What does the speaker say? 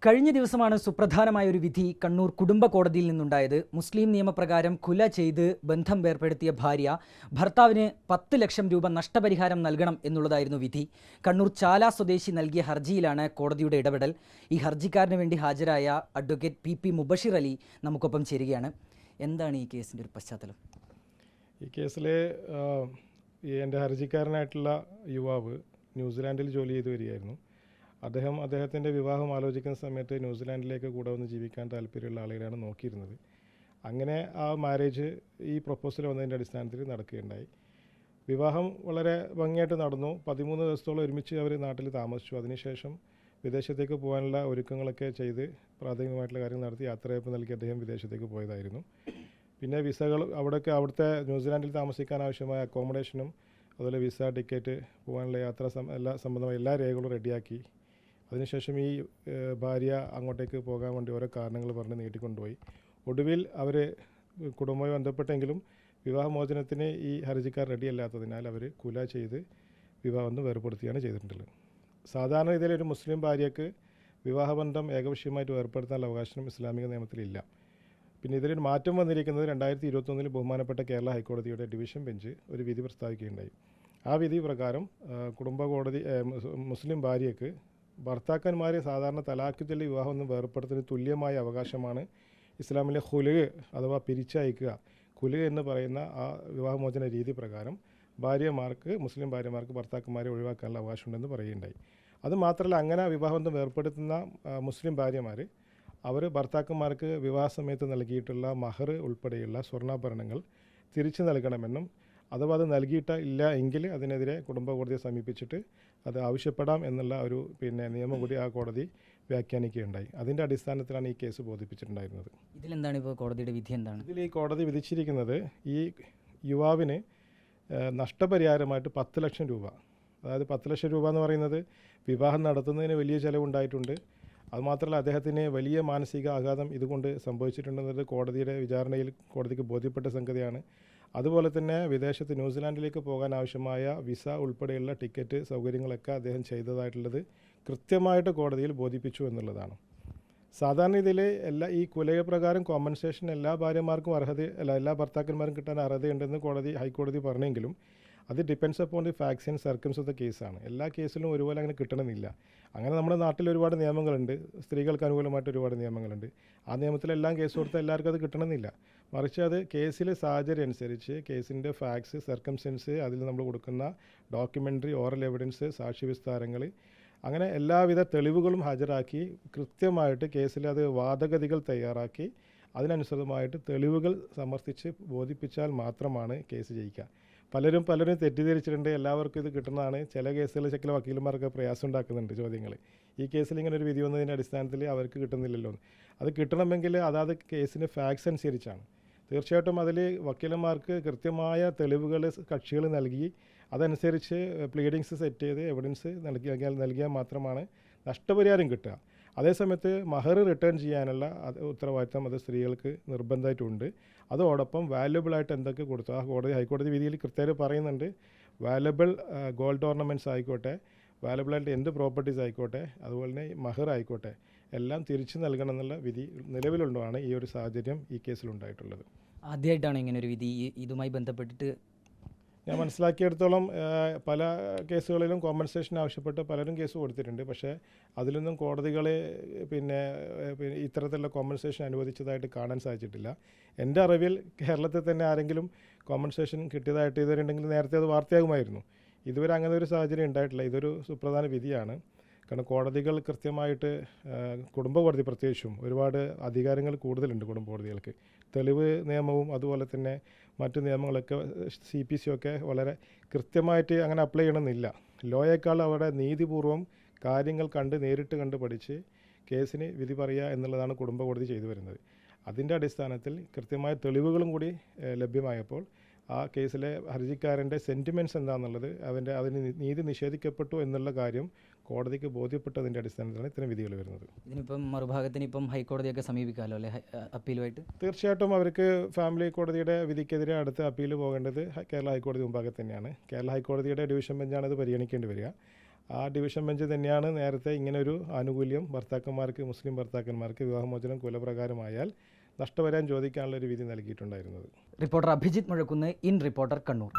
കഴിഞ്ഞ ദിവസമാണ് സുപ്രധാനമായ ഒരു വിധി കണ്ണൂർ കുടുംബ കോടതിയിൽ നിന്നുണ്ടായത്. മുസ്ലിം നിയമപ്രകാരം കുല ചെയ്ത് ബന്ധം വേർപ്പെടുത്തിയ ഭാര്യ ഭർത്താവിന് 10 ലക്ഷം രൂപ നഷ്ടപരിഹാരം നൽകണം എന്നുള്ളതായിരുന്നു വിധി. കണ്ണൂർ ചാല സ്വദേശി നൽകിയ ഹർജിയിലാണ് കോടതിയുടെ ഇടപെടൽ. ഈ ഹർജിക്കാരന് വേണ്ടി ഹാജരായ അഡ്വക്കേറ്റ് പി മുബഷിർ അലി നമുക്കൊപ്പം ചേരുകയാണ്. എന്താണ് ഈ കേസിൻ്റെ ഒരു പശ്ചാത്തലം? ഈ കേസിലെ എൻ്റെ ഹർജിക്കാരനായിട്ടുള്ള യുവാവ് ന്യൂസിലാൻഡിൽ ജോലി ചെയ്തു വരികയായിരുന്നു. അദ്ദേഹത്തിൻ്റെ വിവാഹം ആലോചിക്കുന്ന സമയത്ത് ന്യൂസിലാൻഡിലേക്ക് കൂടെ വന്ന് ജീവിക്കാൻ താല്പര്യമുള്ള ആളുകളാണ് നോക്കിയിരുന്നത്. അങ്ങനെ ആ മാരേജ് ഈ പ്രൊപ്പോസൽ വന്നതിൻ്റെ അടിസ്ഥാനത്തിൽ നടക്കുകയുണ്ടായി. വിവാഹം വളരെ ഭംഗിയായിട്ട് നടന്നു. 13 ദിവസത്തോളം ഒരുമിച്ച് അവർ നാട്ടിൽ താമസിച്ചു. അതിനുശേഷം വിദേശത്തേക്ക് പോകാനുള്ള ഒരുക്കങ്ങളൊക്കെ ചെയ്ത് പ്രാഥമികമായിട്ടുള്ള കാര്യങ്ങൾ നടത്തി യാത്രയയപ്പ് നൽകി അദ്ദേഹം വിദേശത്തേക്ക് പോയതായിരുന്നു. പിന്നെ വിസകൾ അവിടുത്തെ ന്യൂസിലാൻഡിൽ താമസിക്കാൻ ആവശ്യമായ അക്കോമഡേഷനും അതുപോലെ വിസ, ടിക്കറ്റ്, പോകാനുള്ള സംബന്ധമായ എല്ലാ രേഖകളും റെഡിയാക്കി. അതിനുശേഷം ഈ ഭാര്യ അങ്ങോട്ടേക്ക് പോകാൻ വേണ്ടി ഓരോ കാരണങ്ങൾ പറഞ്ഞ് നീട്ടിക്കൊണ്ടുപോയി. ഒടുവിൽ അവർ കുടുംബവുമായി ബന്ധപ്പെട്ടെങ്കിലും വിവാഹമോചനത്തിന് ഈ ഹർജിക്കാർ റെഡിയല്ലാത്തതിനാൽ അവർ കുല ചെയ്ത് വിവാഹം വേർപ്പെടുത്തുകയാണ് ചെയ്തിട്ടുള്ളത്. സാധാരണ രീതിയിൽ ഒരു മുസ്ലിം ഭാര്യയ്ക്ക് വിവാഹബന്ധം ഏകപക്ഷീയമായിട്ട് വേർപ്പെടുത്താനുള്ള അവകാശം ഇസ്ലാമിക നിയമത്തിലില്ല. പിന്നെ ഇതിലൊരു മാറ്റം വന്നിരിക്കുന്നത് 2021 ബഹുമാനപ്പെട്ട കേരള ഹൈക്കോടതിയുടെ ഡിവിഷൻ ബെഞ്ച് ഒരു വിധി പ്രസ്താവിക്കുകയുണ്ടായി. ആ വിധി പ്രകാരം മുസ്ലിം ഭാര്യയ്ക്ക് ഭർത്താക്കന്മാരെ സാധാരണ തലാഖ് ചൊല്ലി വിവാഹം വേർപ്പെടുത്തുന്നതിന് തുല്യമായ അവകാശമാണ് ഇസ്ലാമിലെ ഖുലുഗ് അഥവാ പിരിച്ചയക്കുക. ഖുലുഗ് എന്ന് പറയുന്ന ആ വിവാഹമോചന രീതി പ്രകാരം മുസ്ലിം ഭാര്യമാർക്ക് ഭർത്താക്കന്മാരെ ഒഴിവാക്കാനുള്ള അവകാശമുണ്ടെന്ന് പറയുകയുണ്ടായി. അതുമാത്രമല്ല, അങ്ങനെ വിവാഹബന്ധം വേർപ്പെടുത്തുന്ന മുസ്ലിം ഭാര്യമാർ അവർ ഭർത്താക്കന്മാർക്ക് വിവാഹ സമയത്ത് നൽകിയിട്ടുള്ള മഹർ ഉൾപ്പെടെയുള്ള സ്വർണ്ണാഭരണങ്ങൾ തിരിച്ചു നൽകണമെന്നും അഥവാ അത് നൽകിയിട്ടില്ല എങ്കിൽ അതിനെതിരെ കുടുംബ കോടതിയെ സമീപിച്ചിട്ട് അത് ആവശ്യപ്പെടാം എന്നുള്ള ഒരു നിയമം കൂടി ആ കോടതി വ്യാഖ്യാനിക്കുകയുണ്ടായി. അതിൻ്റെ അടിസ്ഥാനത്തിലാണ് ഈ കേസ് ബോധിപ്പിച്ചിട്ടുണ്ടായിരുന്നത്. ഇതിലെന്താണ് ഇപ്പോൾ കോടതിയുടെ വിധി? എന്താണ് ഇതിൽ ഈ കോടതി വിധിച്ചിരിക്കുന്നത്? ഈ യുവാവിന് നഷ്ടപരിഹാരമായിട്ട് 10 ലക്ഷം രൂപ, അതായത് 10 ലക്ഷം രൂപ എന്ന് പറയുന്നത് വിവാഹം നടത്തുന്നതിന് വലിയ ചിലവുണ്ടായിട്ടുണ്ട്. അതുമാത്രമല്ല, അദ്ദേഹത്തിന് വലിയ മാനസിക ആഘാതം ഇതുകൊണ്ട് സംഭവിച്ചിട്ടുണ്ടെന്നത് കോടതിയുടെ വിചാരണയിൽ കോടതിക്ക് ബോധ്യപ്പെട്ട സംഗതിയാണ്. അതുപോലെ തന്നെ വിദേശത്ത് ന്യൂസിലാൻഡിലേക്ക് പോകാൻ ആവശ്യമായ വിസ ഉൾപ്പെടെയുള്ള ടിക്കറ്റ് സൗകര്യങ്ങളൊക്കെ അദ്ദേഹം ചെയ്തതായിട്ടുള്ളത് കൃത്യമായിട്ട് കോടതിയിൽ ബോധിപ്പിച്ചു എന്നുള്ളതാണ്. സാധാരണ ഇതിൽ ഈ കുലപ്രകാരം കോമ്പൻസേഷൻ എല്ലാ ഭർത്താക്കന്മാരും കിട്ടാൻ അർഹതയുണ്ടെന്ന് ഹൈക്കോടതി പറഞ്ഞെങ്കിലും അത് depends upon the facts and circumstances of the കേസാണ്. എല്ലാ കേസിലും ഒരുപോലെ അങ്ങനെ കിട്ടണമെന്നില്ല. അങ്ങനെ നമ്മുടെ നാട്ടിൽ ഒരുപാട് നിയമങ്ങളുണ്ട്, സ്ത്രീകൾക്ക് അനുകൂലമായിട്ട് ഒരുപാട് നിയമങ്ങളുണ്ട്. ആ നിയമത്തിലെല്ലാം കേസ് കൊടുത്താൽ എല്ലാവർക്കും അത് കിട്ടണമെന്നില്ല. മറിച്ച് അത് കേസിലെ സാഹചര്യം അനുസരിച്ച് കേസിൻ്റെ ഫാക്ട്സ്, സർക്കംസ്റ്റൻസ്, അതിൽ നമ്മൾ കൊടുക്കുന്ന ഡോക്യുമെൻ്ററി, ഓറൽ എവിഡൻസ്, സാക്ഷി വിസ്താരങ്ങൾ, അങ്ങനെ എല്ലാവിധ തെളിവുകളും ഹാജരാക്കി കൃത്യമായിട്ട് കേസിൽ അത് വാദഗതികൾ തയ്യാറാക്കി അതിനനുസൃതമായിട്ട് തെളിവുകൾ സമർത്ഥിച്ച് ബോധിപ്പിച്ചാൽ മാത്രമാണ് കേസ് ജയിക്കുക. പലരും തെറ്റിദ്ധരിച്ചിട്ടുണ്ട്, എല്ലാവർക്കും ഇത് കിട്ടുന്നതാണ്. ചില കേസുകളിൽ ചില വക്കീലന്മാർക്ക് പ്രയാസം ഉണ്ടാക്കുന്നുണ്ട് ചോദ്യങ്ങൾ. ഈ കേസിൽ ഇങ്ങനെ ഒരു വിധി വന്നതിൻ്റെ അടിസ്ഥാനത്തിൽ അവർക്ക് കിട്ടുന്നില്ലല്ലോ. അത് കിട്ടണമെങ്കിൽ അതാത് കേസിന് ഫാക്ട്സ് അനുസരിച്ചാണ്. തീർച്ചയായിട്ടും അതിൽ വക്കീലന്മാർക്ക് കൃത്യമായ തെളിവുകൾ കക്ഷികൾ നൽകി അതനുസരിച്ച് പ്ലീഡിങ്സ് സെറ്റ് ചെയ്ത് എവിഡൻസ് നൽകിയാൽ മാത്രമാണ് നഷ്ടപരിഹാരം കിട്ടുക. അതേസമയത്ത് മഹർ റിട്ടേൺ ചെയ്യാനുള്ള ഉത്തരവാദിത്തം അത് സ്ത്രീകൾക്ക് നിർബന്ധമായിട്ടുണ്ട്. അതോടൊപ്പം വാല്യുബിളായിട്ട് എന്തൊക്കെ കൊടുത്തു ആ ഹൈക്കോടതി വിധിയിൽ കൃത്യമായിട്ട് പറയുന്നുണ്ട്. വാല്യുബിൾ ഗോൾഡ് ഓർണമെൻറ്റ്സ് ആയിക്കോട്ടെ, വാല്യുബിളായിട്ട് എന്ത് പ്രോപ്പർട്ടീസ് ആയിക്കോട്ടെ, അതുപോലെ തന്നെ മഹർ ആയിക്കോട്ടെ, എല്ലാം തിരിച്ചു നൽകണം എന്നുള്ള വിധി നിലവിലുള്ളതാണ് ഈ ഒരു സാഹചര്യം ഈ കേസിലുണ്ടായിട്ടുള്ളത്. ആദ്യമായിട്ടാണ് ഇങ്ങനെ ഒരു വിധി ഇതുമായി ബന്ധപ്പെട്ടിട്ട് ഞാൻ മനസ്സിലാക്കിയെടുത്തോളം പല കേസുകളിലും കോമ്പൻസേഷൻ ആവശ്യപ്പെട്ട് പലരും കേസ് കൊടുത്തിട്ടുണ്ട്. പക്ഷേ അതിലൊന്നും കോടതികളെ ഇത്തരത്തിലുള്ള കോമ്പൻസേഷൻ അനുവദിച്ചതായിട്ട് കാണാൻ സാധിച്ചിട്ടില്ല. എൻ്റെ അറിവിൽ കേരളത്തിൽ തന്നെ ആരെങ്കിലും കോമ്പൻസേഷൻ കിട്ടിയതായിട്ട് ഇതുവരെയുണ്ടെങ്കിൽ നേരത്തെ അത് വാർത്തയാകുമായിരുന്നു. ഇതുവരെ അങ്ങനെ ഒരു സാഹചര്യം ഉണ്ടായിട്ടില്ല. ഇതൊരു സുപ്രധാന വിധിയാണ്. കാരണം കോടതികൾ കൃത്യമായിട്ട്, കുടുംബ കോടതി പ്രത്യേകിച്ചും ഒരുപാട് അധികാരങ്ങൾ കൂടുതലുണ്ട് കുടുംബ കോടതികൾക്ക്. തെളിവ് നിയമവും അതുപോലെ തന്നെ മറ്റു നിയമങ്ങളൊക്കെ CPC ഒക്കെ വളരെ കൃത്യമായിട്ട് അങ്ങനെ അപ്ലൈ ചെയ്യണമെന്നില്ല. ലോയേക്കാൾ അവിടെ നീതിപൂർവം കാര്യങ്ങൾ നേരിട്ട് കണ്ട് പഠിച്ച് കേസിന് വിധി പറയുക എന്നുള്ളതാണ് കുടുംബ കോടതി ചെയ്തു വരുന്നത്. അതിൻ്റെ അടിസ്ഥാനത്തിൽ കൃത്യമായ തെളിവുകളും കൂടി ലഭ്യമായപ്പോൾ ആ കേസിലെ ഹർജിക്കാരൻ്റെ സെൻറ്റിമെൻറ്റ്സ് എന്താണെന്നുള്ളത് അതിന് നീതി നിഷേധിക്കപ്പെട്ടു എന്നുള്ള കാര്യം കോടതിക്ക് ബോധ്യപ്പെട്ടതിൻ്റെ അടിസ്ഥാനത്തിലാണ് ഇത്തരം വിധികൾ വരുന്നത്. ഇതിനിപ്പം മറുഭാഗത്തിന് ഹൈക്കോടതിയൊക്കെ സമീപിക്കാമല്ലോ അല്ലേ, അപ്പീലുമായിട്ട്? തീർച്ചയായിട്ടും അവർക്ക് ഫാമിലി കോടതിയുടെ വിധിക്കെതിരെ അടുത്ത അപ്പീൽ പോകേണ്ടത് കേരള ഹൈക്കോടതി മുമ്പാകെ തന്നെയാണ്. കേരള ഹൈക്കോടതിയുടെ ഡിവിഷൻ ബെഞ്ചാണ് ഇത് പരിഗണിക്കേണ്ടി വരിക. ആ ഡിവിഷൻ ബെഞ്ച് തന്നെയാണ് നേരത്തെ ഇങ്ങനൊരു ആനുകൂല്യം ഭർത്താക്കന്മാർക്ക്, മുസ്ലിം ഭർത്താക്കന്മാർക്ക് വിവാഹമോചനം കുലപ്രകാരമായാൽ നഷ്ടപരിഹാരം ചോദിക്കാനുള്ള ഒരു വിധി നൽകിയിട്ടുണ്ടായിരുന്നത്. Reporter Abhijith Muzhakkunnu, in reporter, Kannur.